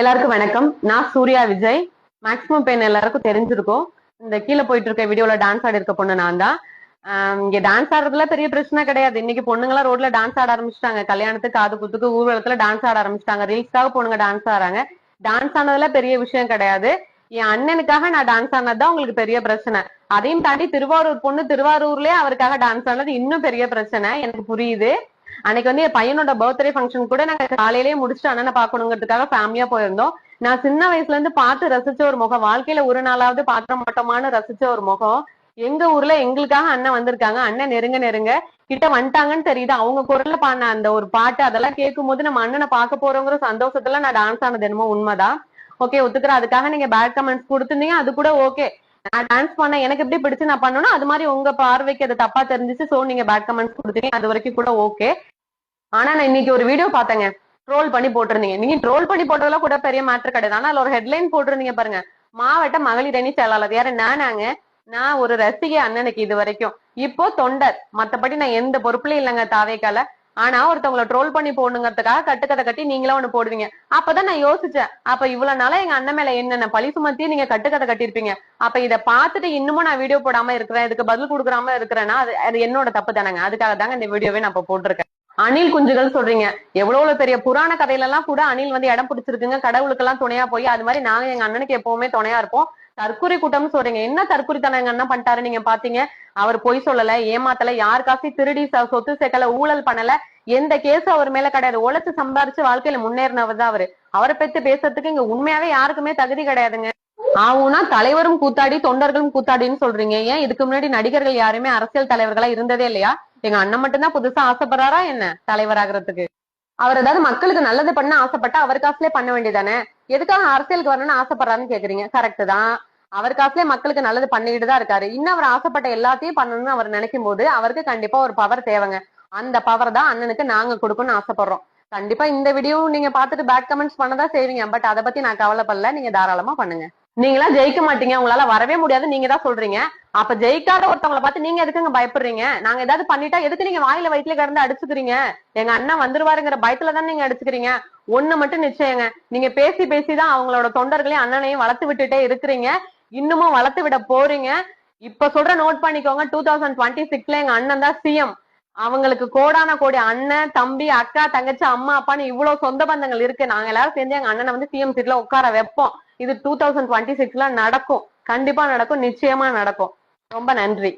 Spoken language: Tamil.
எல்லாருக்கும் வணக்கம். நான் சூர்யா விஜய். மேக்ஸிமம் பெயின் எல்லாருக்கும் தெரிஞ்சிருக்கும். இந்த கீழே போயிட்டு இருக்க வீடியோல டான்ஸ் ஆடி இருக்க பொண்ணு நான் தான். இங்க டான்ஸ் ஆடுறதுல பெரிய பிரச்சனை கிடையாது. இன்னைக்கு பொண்ணுங்களா ரோட்ல டான்ஸ் ஆட ஆரம்பிச்சிட்டாங்க. கல்யாணத்துக்கு, காது குத்துக்கு, ஊர்வலத்துல டான்ஸ் ஆட ஆரம்பிச்சிட்டாங்க. ரீல்ஸ்க்காக பொண்ணுங்க டான்ஸ் ஆடுறாங்க. டான்ஸ் ஆனதுல பெரிய விஷயம் கிடையாது. என் அண்ணனுக்காக நான் டான்ஸ் ஆனதுதான் உங்களுக்கு பெரிய பிரச்சனை. அதையும் தாண்டி திருவாரூர் பொண்ணு திருவாரூர்லயே அவருக்காக டான்ஸ் ஆனது இன்னும் பெரிய பிரச்சனை. எனக்கு புரியுது. அன்னைக்கு என் பையனோட பர்த்டே ஃபங்க்ஷன் கூட நாங்க காலையிலேயே முடிச்சுட்டு அண்ணனை பாக்கணுங்கிறதுக்காக ஃபேமிலியா போயிருந்தோம். நான் சின்ன வயசுல இருந்து பார்த்து ரசிச்ச ஒரு முகம், வாழ்க்கையில ஒரு நாளாவது பாத்திர மாட்டோமான்னு ரசிச்ச ஒரு முகம். எங்க ஊர்ல எங்களுக்காக அண்ணன் வந்திருக்காங்க. அண்ணன் நெருங்க நெருங்க கிட்ட வந்துட்டாங்கன்னு தெரியுது. அவங்க குரல்ல பாடின அந்த ஒரு பாட்டு அதெல்லாம் கேட்கும் போது நம்ம அண்ணனை பார்க்க போறோங்கிற சந்தோஷத்துல நான் டான்ஸ் ஆனது என்னமோ உண்மைதான். ஓகே, ஒத்துக்கிறேன். அதுக்காக நீங்க பேட் கமெண்ட்ஸ் கொடுத்துருந்தீங்க, அது கூட ஓகே. நான் டான்ஸ் பண்ண எனக்கு எப்படி பிடிச்சு நான் பண்ணணும், அது மாதிரி உங்க பார்வைக்கு அது தப்பா தெரிஞ்சிச்சு, சோ நீங்க பேட் கமெண்ட்ஸ் கொடுத்தீங்க, அது வரைக்கும் கூட ஓகே. ஆனா நான் இன்னைக்கு ஒரு வீடியோ பாத்தேங்க. ட்ரோல் பண்ணி போட்டிருந்தீங்க. நீங்க ட்ரோல் பண்ணி போட்டதெல்லாம் கூட பெரிய மேட்டர் கிடையாது. ஆனா அதுல ஒரு ஹெட்லைன் போட்டிருந்தீங்க பாருங்க. மாவட்ட மகளிர் அணி செயலாளர் யாரு? நானாங்க. நான் ஒரு ரசிகை அண்ணனுக்கு இது வரைக்கும். இப்போ தொண்டர். மத்தபடி நான் எந்த பொறுப்புலயும் இல்லைங்க தாவேக்கால. ஆனா ஒருத்தவங்களை ட்ரோல் பண்ணி போடணுங்கிறதுக்காக கட்டுக்கதை கட்டி நீங்களா ஒண்ணு போடுவீங்க. அப்பதான் நான் யோசிச்சேன், அப்ப இவ்வளவு நாளா எங்க அண்ணன் மேல என்னென்ன பழி சுமத்தி நீங்க கட்டுக்கதை கட்டிருப்பீங்க. அப்ப இதை பார்த்துட்டு இன்னமும் நான் வீடியோ போடாம இருக்கிறேன், இதுக்கு பதில் கொடுக்குறாம இருக்கிறேன்னா அது என்னோட தப்பு தானேங்க. அதுக்காக தாங்க இந்த வீடியோவே நான் இப்ப போட்டிருக்கேன். அணில் குஞ்சுகள் சொல்றீங்க. எவ்வளவு பெரிய புராண கதையில எல்லாம் கூட அணில் இடம் பிடிச்சிருக்குங்க. கடவுளுக்கு எல்லாம் துணையா போய் அது மாதிரி நாங்க எங்க அண்ணனுக்கு எப்பவுமே துணையா இருப்போம். தற்கொலை கூட்டம்னு சொல்றீங்க. என்ன தற்கொலைத்தனம் எங்க அண்ணன் பண்ணிட்டாரு நீங்க பாத்தீங்க? அவர் பொய் சொல்லல, ஏமாத்தல, யார் காசி திருடி சொத்து சேர்க்கல, ஊழல் பண்ணல, எந்த கேஸும் அவர் மேல கிடையாது. உழைச்சு சம்பாரிச்சு வாழ்க்கையில முன்னேறினவர் தான் அவரு. அவரை பத்தி பேசுறதுக்கு இங்க உண்மையாவே யாருக்குமே தகுதி கிடையாதுங்க. ஆவுனா தலைவரும் கூத்தாடி தொண்டர்களும் கூத்தாடின்னு சொல்றீங்க. ஏன் இதுக்கு முன்னாடி நடிகர்கள் யாருமே அரசியல் தலைவர்களா இருந்ததே இல்லையா? எங்க அண்ணன் மட்டும்தான் புதுசா ஆசைப்படுறாரா என்ன தலைவர் ஆகுறதுக்கு? அவர் ஏதாவது மக்களுக்கு நல்லது பண்ண ஆசைப்பட்டா அவர் காசுலயே பண்ண வேண்டியதானே? எதுக்காக அரசியலுக்கு வரணும்னு ஆசைப்படுறாருன்னு கேக்குறீங்க. கரெக்ட் தான். அவர் காசுலயே மக்களுக்கு நல்லது பண்ணிக்கிட்டு தான் இருக்காரு. இன்னும் அவர் ஆசைப்பட்ட எல்லாத்தையும் பண்ணணும்னு அவர் நினைக்கும் போது அவருக்கு கண்டிப்பா ஒரு பவர் தேவைங்க. அந்த பவர் தான் அண்ணனுக்கு நாங்க கொடுக்கணும்னு ஆசைப்படுறோம். கண்டிப்பா இந்த வீடியோ நீங்க பாத்துட்டு பேட் கமெண்ட்ஸ் பண்ணதான் செய்வீங்க. பட் அதை பத்தி நான் கவலைப்படல. நீங்க தாராளமா பண்ணுங்க. நீங்களா ஜெயிக்க மாட்டீங்க, உங்களால வரவே முடியாது, நீங்க தான் சொல்றீங்க. அப்ப ஜெயிக்காத ஒருத்தவங்களை பார்த்து நீங்க எதுக்குங்க பயப்படுறீங்க? நாங்க ஏதாவது பண்ணிட்டா எதுக்கு நீங்க வாயில வயிற்றுல கிடந்து அடிச்சுக்கிறீங்க? எங்க அண்ணன் வந்துருவாருங்கிற பயத்துலதான் நீங்க அடிச்சுக்கிறீங்க. ஒண்ணு மட்டும் நிச்சயங்க, நீங்க பேசி பேசிதான் அவங்களோட தொண்டர்களையும் அண்ணனையும் வளர்த்து விட்டுட்டே இருக்கிறீங்க. இன்னமும் வளர்த்து விட போறீங்க. இப்ப சொல்ற நோட் பண்ணிக்கோங்க, 2026ல எங்க அண்ணன் தான் சிஎம். அவங்களுக்கு கோடான கோடி அண்ணன், தம்பி, அக்கா, தங்கச்சி, அம்மா, அப்பான்னு இவ்வளவு சொந்த பந்தங்கள் இருக்கு. நாங்க எல்லாரும் சேர்ந்து எங்க அண்ணனை சிஎம் சீட்ல உட்கார வைப்போம். இது 2026ல நடக்கும். கண்டிப்பா நடக்கும், நிச்சயமா நடக்கும். ரொம்ப நன்றி.